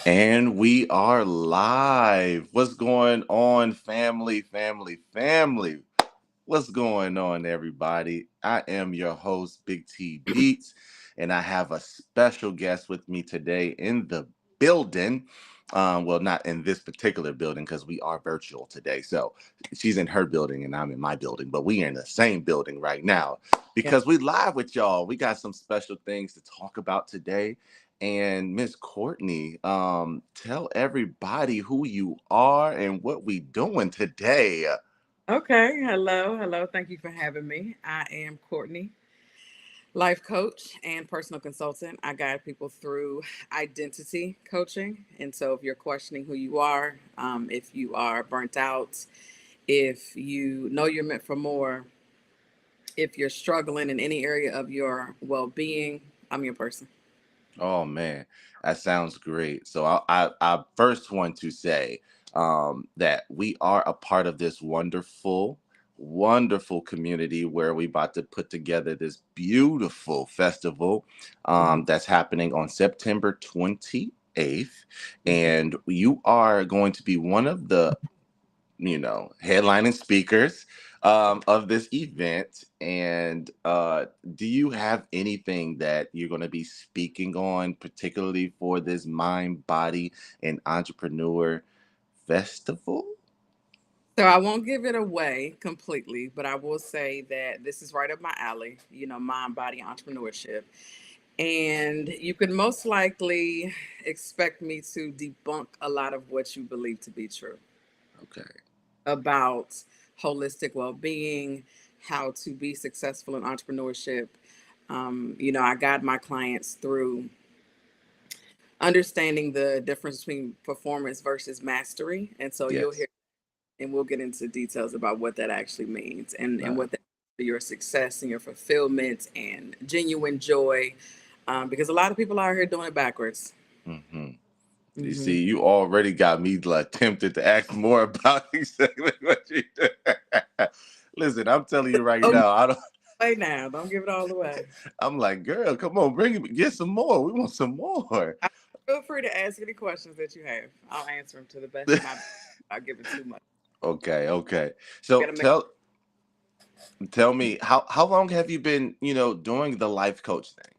And we are live. What's going on, family, family, family? What's going on, everybody? I am your host, Big T Beats, and I have a special guest with me today in the building. Well, not in this particular building because we are virtual today. So she's in her building and I'm in my building, but we are in the same building right now Yeah. because we live with y'all. We got some special things to talk about today. And Miss Courtney, tell everybody who you are and what we doing today. Okay. Hello. Hello. Thank you for having me. I am Courtney, life coach and personal consultant. I guide people through identity coaching. And so if you're questioning who you are, if you are burnt out, if you know you're meant for more, if you're struggling in any area of your well being, I'm your person. Oh man, that sounds great. So I first want to say that we are a part of this wonderful, wonderful community where we about to put together this beautiful festival Mhm. that's happening on September 28th. Mhm. And you are going to be one of the headlining speakers of this event. And do you have anything that you're going to be speaking on, particularly for this Mind, Body, and Entrepreneur Festival? So I won't give it away completely, but I will say that this is right up my alley, mind, body, entrepreneurship. And you could most likely expect me to debunk a lot of what you believe to be true Okay. about holistic well being, how to be successful in entrepreneurship. I guide my clients through understanding the difference between performance versus mastery. And so you'll Yes. hear, and we'll get into details about what that actually means and Uh, what that for your success and your fulfillment and genuine joy. Because a lot of people out here doing it backwards. hmm You Hmm. see, you already got me like tempted to ask more about exactly what you do. Listen, I'm telling you right Don't give now, I don't. it away now. Don't give it all away. I'm like, girl, come on, bring it, get some more. We want some more. I, feel free to ask any questions that you have. I'll answer them to the best of my ability. I'll give it too much. Okay, okay. You So gotta make. tell me how long have you been, doing the life coach thing?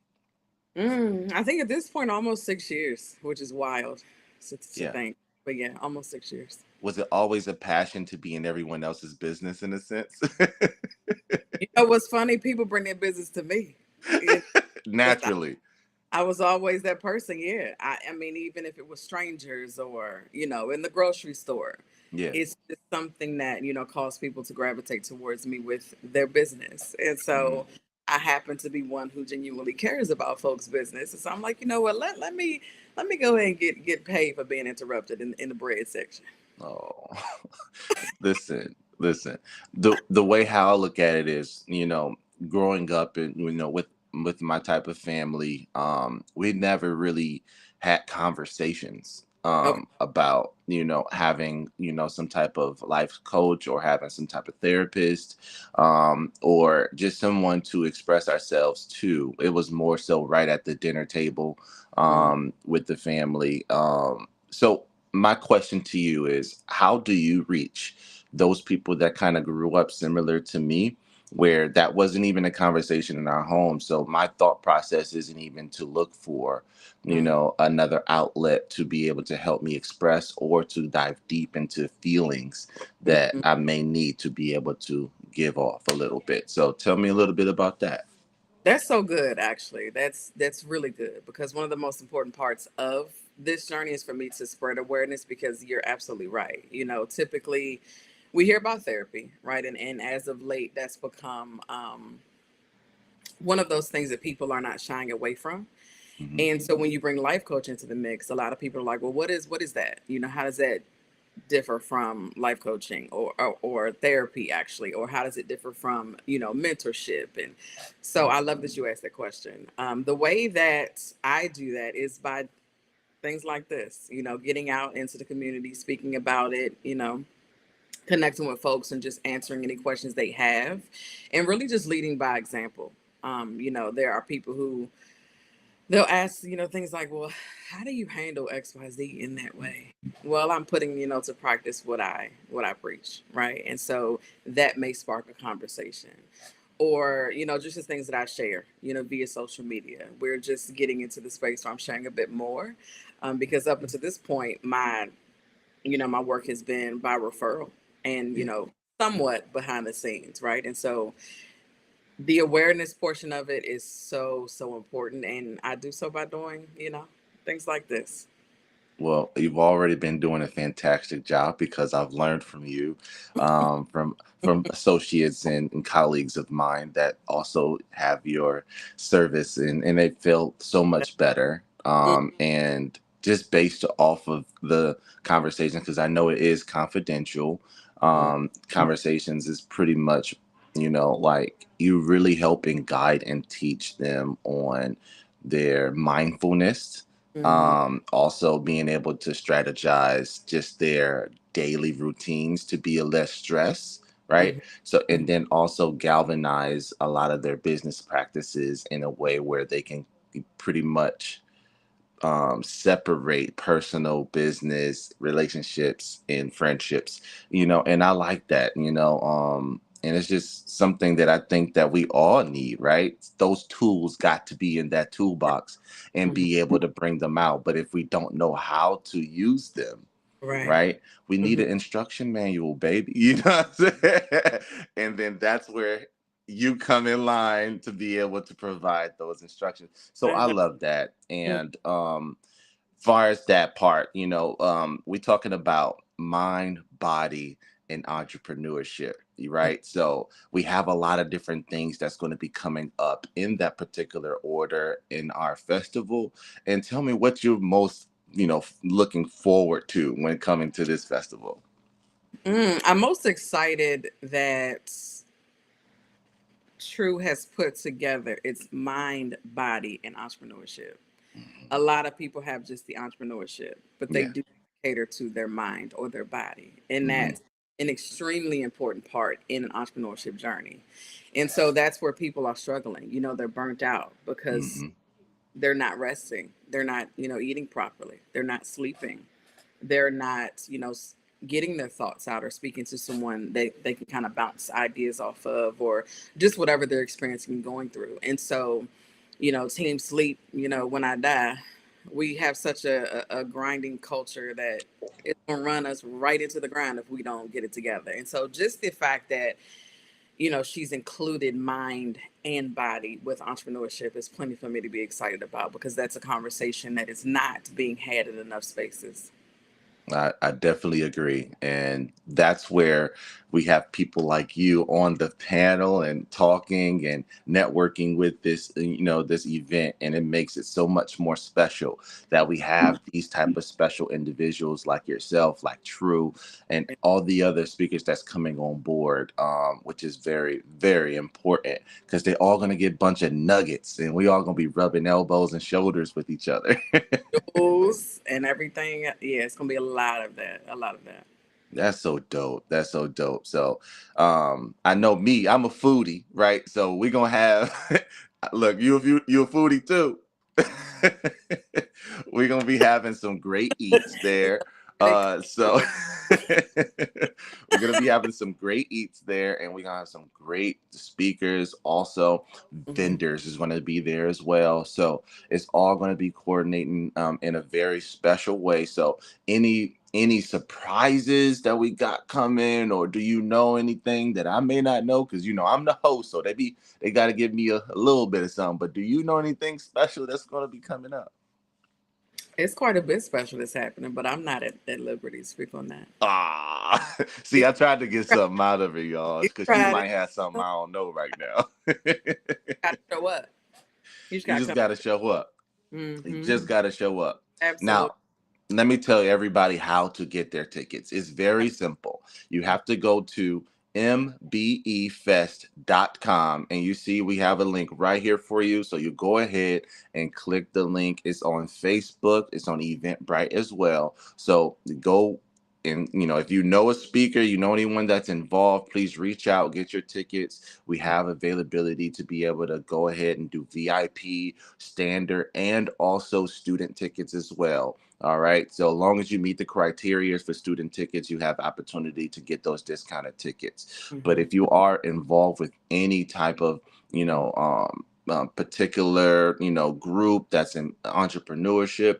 I think at this point, almost 6 years, which is wild to Yeah. think. But yeah, almost 6 years. Was it always a passion to be in everyone else's business in a sense? You know what's funny? People bring their business to me. It, Naturally. I was always that person. Yeah. I mean, even if it was strangers or, in the grocery store, Yeah. it's just something that, caused people to gravitate towards me with their business. And Mhm. so I happen to be one who genuinely cares about folks' business. And so I'm like, you know what, let me go ahead and get paid for being interrupted in the bread section. Oh. Listen. The way how I look at it is, growing up and with my type of family, we never really had conversations Okay. about, having, some type of life coach or having some type of therapist, or just someone to express ourselves to. It was more so right at the dinner table Mhm. with the family. So my question to you is, how do you reach those people that kind of grew up similar to me, where that wasn't even a conversation in our home? So my thought process isn't even to look for, Mhm. another outlet to be able to help me express or to dive deep into feelings that Mhm. I may need to be able to give off a little bit. So tell me a little bit about that. That's so good, actually. That's really good because one of the most important parts of this journey is for me to spread awareness because you're absolutely right. Typically we hear about therapy, right? And as of late, that's become one of those things that people are not shying away from. Hmm. And so when you bring life coach into the mix, a lot of people are like, well, what is that? How does that differ from life coaching or therapy actually, or how does it differ from mentorship? And so I love that you asked that question. The way that I do that is by things like this, getting out into the community, speaking about it, connecting with folks and just answering any questions they have, and really just leading by example. There are people who they'll ask, things like, well, how do you handle XYZ in that way? Well, I'm putting, to practice what I preach, right? And so that may spark a conversation. Or, just the things that I share, via social media. We're just getting into the space where I'm sharing a bit more. Because up until this point, my work has been by referral and, Yeah. somewhat behind the scenes, right? And so the awareness portion of it is so, so important. And I do so by doing, things like this. Well, you've already been doing a fantastic job because I've learned from you, from associates and colleagues of mine that also have your service, and they feel so much better. And just based off of the conversation, because I know it is confidential, Mhm. conversations is pretty much, like you really help and guide and teach them on their mindfulness, Mhm. also being able to strategize just their daily routines to be a less stress, right? Mhm. So, and Mhm. then also galvanize a lot of their business practices in a way where they can pretty much separate personal, business, relationships, and friendships, and I like that, and it's just something that I think that we all need, right? Those tools got to be in that toolbox and Mhm. be able to bring them out. But if we don't know how to use them, Right. right? We need Mhm. an instruction manual, baby. You know what I'm saying? And then that's where you come in line to be able to provide those instructions. So I I know. love that. Mhm. And far as that part, we're talking about mind, body, and entrepreneurship, right? So we have a lot of different things that's going to be coming up in that particular order in our festival. And tell me what you're most, looking forward to when coming to this festival. I'm most excited that True has put together its mind, body, and entrepreneurship. A lot of people have just the entrepreneurship, but they Yeah. do cater to their mind or their body. And Hmm. that's an extremely important part in an entrepreneurship journey. And so that's where people are struggling. They're burnt out because Hmm. they're not resting. They're not, eating properly. They're not sleeping. They're not, getting their thoughts out or speaking to someone they can kind of bounce ideas off of, or just whatever they're experiencing and going through. And so, team sleep, when I die, we have such a grinding culture that it's going to run us right into the ground if we don't get it together. And so just the fact that, she's included mind and body with entrepreneurship is plenty for me to be excited about, because that's a conversation that is not being had in enough spaces. I definitely agree. And that's where we have people like you on the panel and talking and networking with this, this event. And it makes it so much more special that we have these type of special individuals like yourself, like True, and all the other speakers that's coming on board, which is very, very important because they're all going to get a bunch of nuggets and we all going to be rubbing elbows and shoulders with each other. Rules and everything. Yeah, it's gonna be a lot of that. A lot of that. That's so dope. That's so dope. So, I know me, I'm a foodie, right? So we're gonna have look, you a foodie too. We're gonna be having some great eats there. They So we're gonna be having some great eats there, and we're gonna have some great speakers. Also, Mhm. vendors is gonna be there as well. So it's all gonna be coordinating in a very special way. So any surprises that we got coming, or do you know anything that I may not know? Because I'm the host, so they got to give me a little bit of something. But do you know anything special that's going to be coming up? It's quite a bit special that's happening, but I'm not at liberty to speak on that. Ah, see, You I tried to get something out of it, y'all, you because she tried it. might have something I don't know right now. Got to show up. You just You got to just come. got to show up. You just Hmm. got to show up. Absolutely. Now, let me tell everybody how to get their tickets. It's very simple. You have to go to mbefest.com, and you see we have a link right here for you. So you go ahead and click the link. It's on Facebook, it's on Eventbrite as well. So go And if you know a speaker, you know anyone that's involved, please reach out, get your tickets. We have availability to be able to go ahead and do VIP, standard, and also student tickets as well. All right. So as long as you meet the criteria for student tickets, you have opportunity to get those discounted tickets. But Mm-hmm. if you are involved with any type of, particular, group that's in entrepreneurship,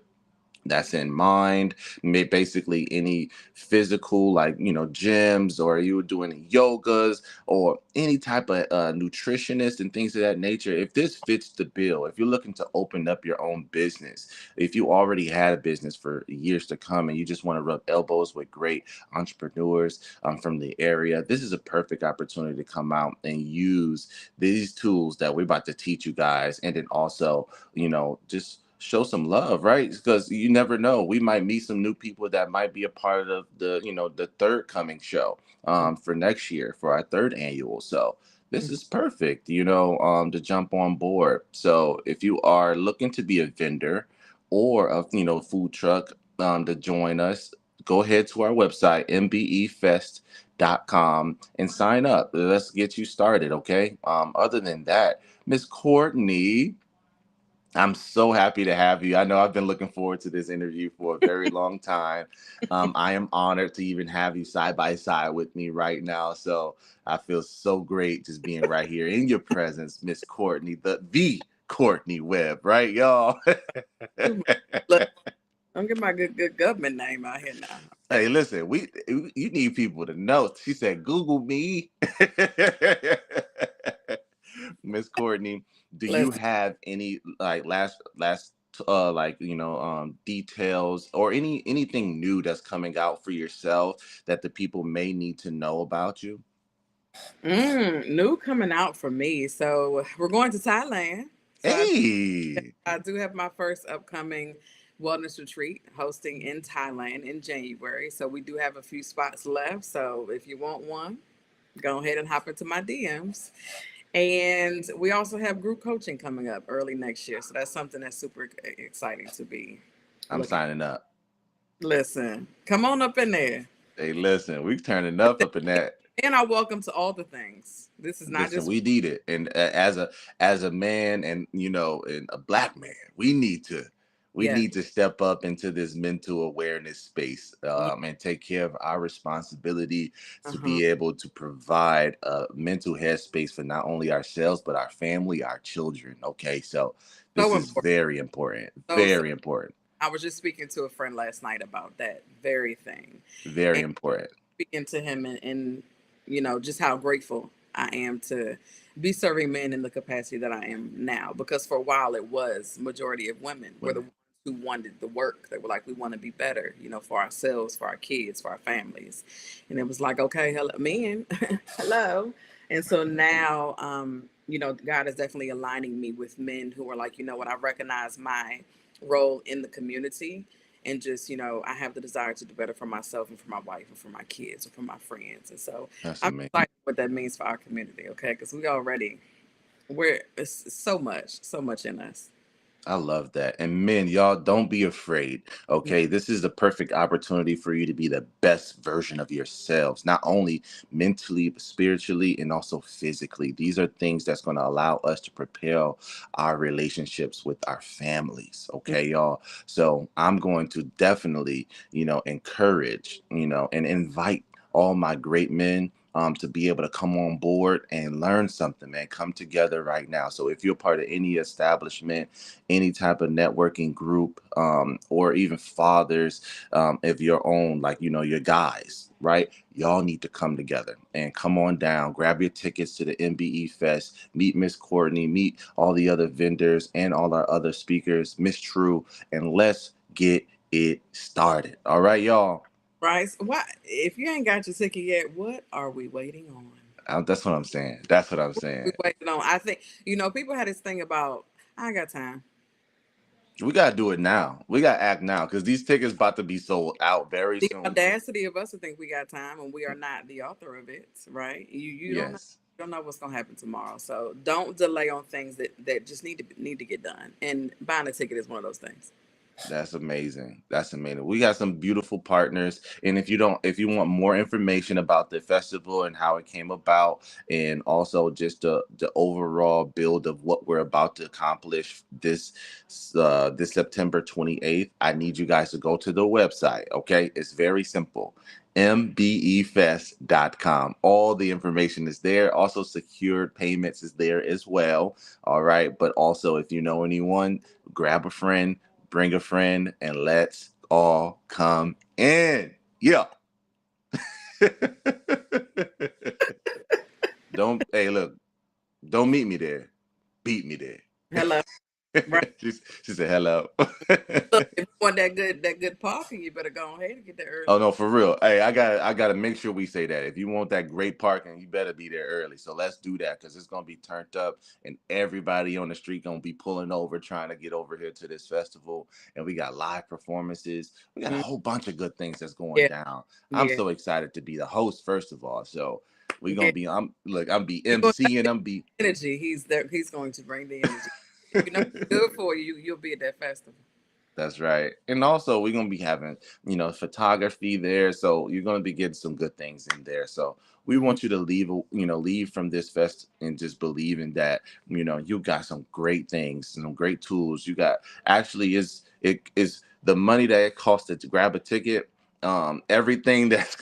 that's in mind, basically any physical, like gyms, or you were doing any yogas, or any type of nutritionist and things of that nature. If this fits the bill, if you're looking to open up your own business, if you already had a business for years to come and you just want to rub elbows with great entrepreneurs from the area, this is a perfect opportunity to come out and use these tools that we're about to teach you guys, and then also just show some love, right? Because you never know, we might meet some new people that might be a part of the third coming show for next year, for our third annual. So this is perfect, to jump on board. So if you are looking to be a vendor or a food truck, to join us, go ahead to our website, mbefest.com, and sign up. Let's get you started, okay? Other than that, Miss Courtney, I'm so happy to have you. I know I've been looking forward to this interview for a very long time. I am honored to even have you side by side with me right now. So I feel so great just being right here in your presence, Miss Courtney, the Cortney Webb, right, y'all? Look, don't get my good government name out here now. Hey, listen, you need people to know. She said, "Google me." Miss Courtney, do you Listen, have any like last like details, or anything new that's coming out for yourself that the people may need to know about you? new coming out for me. So we're going to Thailand. So Hey, I do have my first upcoming wellness retreat hosting in Thailand in January. So we do have a few spots left. So if you want one, go ahead and hop into my DMs. And we also have group coaching coming up early next year. So that's something that's super exciting to be I'm looking. signing up. Listen, come on up in there. Hey, listen, we turning up in that. And are welcome to all the things. This is not Listen, just we need it, and as a man, and and a black man, we yeah. need to step up into this mental awareness space, Yeah. and take care of our responsibility to Uh-huh. be able to provide a mental headspace for not only ourselves but our family, our children. Okay, so this So is important. very important, So very important, I was just speaking to a friend last night about that very thing. very And important. speaking to him and just how grateful I am to be serving men in the capacity that I am now, because for a while it was majority of women were the Women, ones who wanted the work. They were like, we want to be better, for ourselves, for our kids, for our families. And it was like, okay, hello men. Hello. And so now God is definitely aligning me with men who are like, what, I recognize my role in the community, and just I have the desire to do better for myself and for my wife and for my kids and for my friends. And so that's I'm amazing. excited what that means for our community. Okay, because we're it's so much in us. I love that. And men, y'all, don't be afraid. Okay. This is the perfect opportunity for you to be the best version of yourselves, not only mentally, but spiritually and also physically. These are things that's going to allow us to propel our relationships with our families. Okay, y'all. So I'm going to definitely, encourage, and invite all my great men to be able to come on board and learn something, man. Come together right now. So if you're part of any establishment, any type of networking group, or even fathers of your own, like, your guys, right? Y'all need to come together and come on down, grab your tickets to the MBE Fest, meet Miss Courtney, meet all the other vendors and all our other speakers, Miss True, and let's get it started. All right, y'all. Right? So what if you ain't got your ticket yet? What are we waiting on? That's what I'm saying. That's what I'm We saying. waiting on. I think people had this thing about I ain't got time. We gotta do it now. We gotta act now because these tickets about to be sold out very The soon. audacity of us to think we got time and we are not the author of it, right? You don't know. Yes. You don't know what's gonna happen tomorrow, so don't delay on things that just need to get done. And buying a ticket is one of those things. That's amazing. That's amazing. We got some beautiful partners. And if you want more information about the festival and how it came about, and also just the overall build of what we're about to accomplish this September 28th, I need you guys to go to the website. Okay. It's very simple. mbefest.com. All the information is there. Also, secured payments is there as well. All right. But also, if you know anyone, grab a friend, bring a friend, and let's all come in. Yeah. Hey, look, don't meet me there. Beat me there. Hello. Right. She said hello. Look, if you want that good parking, you better go ahead and get there Oh early. no, for real. Hey, I gotta make sure we say that. If you want that great parking, you better be there early. So let's do that because it's gonna be turned up and everybody on the street gonna be pulling over trying to get over here to this festival. And we got live performances. We got a Mm, whole bunch of good things that's going yeah, down. I'm yeah, so excited to be the host, first of all. So we yeah. gonna be I'm be You're going to MCing, I'm be energy. He's there. He's going to bring the energy. If you know it's good for you, you'll be at that festival. That's right. And also we're gonna be having, photography there. So you're gonna be getting some good things in there. So we Mhm. want you to leave from this fest and just believing that, you got some great things, some great tools. You got actually is the money that it costs to grab a ticket. Everything that's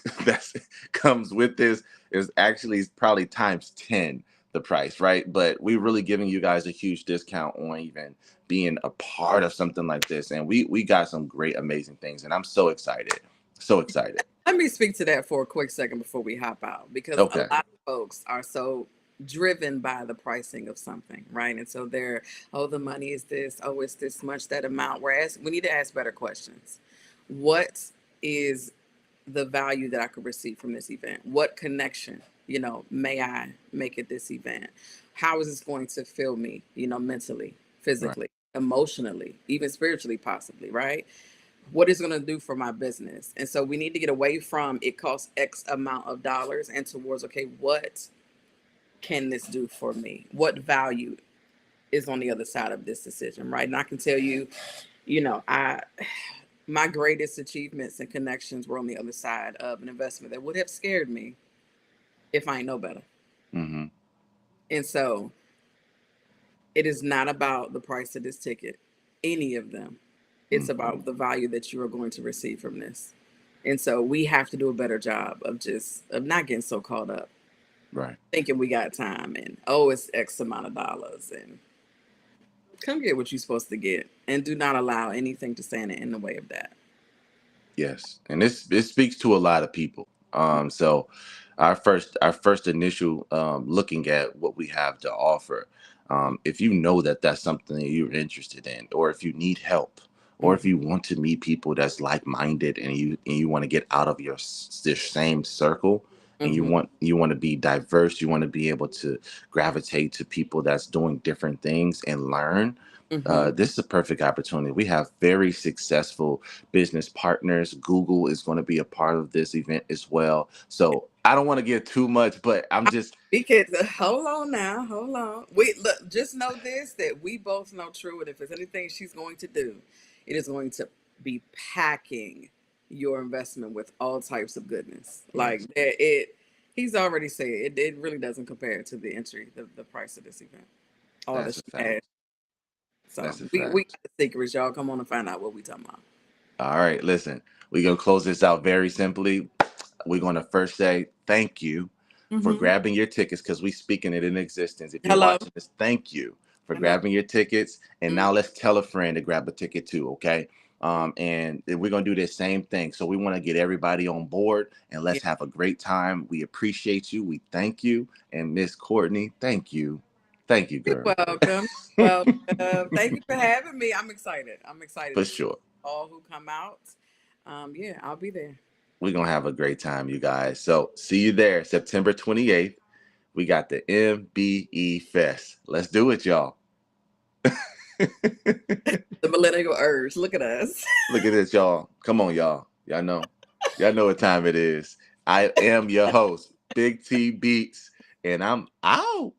comes with this is actually probably times 10 the price, right? But we're really giving you guys a huge discount on even being a part of something like this. And we got some great, amazing things. And I'm so excited. So excited. Let me speak to that for a quick second before we hop out, because a Okay. lot of folks are so driven by the pricing of something, right? And so they're, oh, the money is this, oh, it's this much, that amount. Whereas we need to ask better questions. What is the value that I could receive from this event? What connection, may I make at this event? How is this going to fill me, mentally, Right. physically, emotionally, even spiritually, possibly, right? What is going to do for my business? And so we need to get away from it costs X amount of dollars and towards, okay, what can this do for me? What value is on the other side of this decision, right? And I can tell you, I my greatest achievements and connections were on the other side of an investment that would have scared me if I ain't know better. Mm-hmm. And so it is not about the price of this ticket, any of them. It's Mm-hmm. about the value that you are going to receive from this. And so we have to do a better job of not getting so caught up Right. thinking we got time and, oh, it's X amount of dollars, and come get what you're supposed to get and do not allow anything to stand in the way of that. Yes, and this speaks to a lot of people. So our first initial looking at what we have to offer. If you know that that's something that you're interested in, or if you need help, or if Mm-hmm. you want to meet people that's like-minded, and you want to get out of this same circle, and you Mm-hmm. want to be diverse, you want to be able to gravitate to people that's doing different things and learn. Mm-hmm. This is a perfect opportunity. We have very successful business partners. Google is going to be a part of this event as well. So I don't want to get too much, but I'm just Because hold on now, hold on. We look, just know this, that we both know true, and if there's anything she's going to do, it is going to be packing your investment with all types of goodness. Like yes, he's already said it really doesn't compare to the entry, the price of this event. All that that's she a has. fact. So That's a we fact. got the secrets, y'all. Come on and find out what we talking about. All right, listen, we're gonna close this out very simply. We're gonna first say thank you for Mm-hmm. grabbing your tickets because we speaking it in existence. If you're Hello. watching this, thank you for Hello. grabbing your tickets. And Mm-hmm. now let's tell a friend to grab a ticket too, okay? And we're gonna do the same thing. So we want to get everybody on board and Yeah. let's have a great time. We appreciate you. We thank you. And Miss Courtney, thank you. Thank you, You're girl. welcome. Well, thank you for having me. I'm excited. I'm excited For to see sure. all who come out. Yeah, I'll be there. We're gonna have a great time, you guys. So see you there, September 28th. We got the MBE Fest. Let's do it, y'all. The millennial urge. Look at us. Look at this, y'all. Come on, y'all. Y'all know. Y'all know what time it is. I am your host, Big T Beats, and I'm out.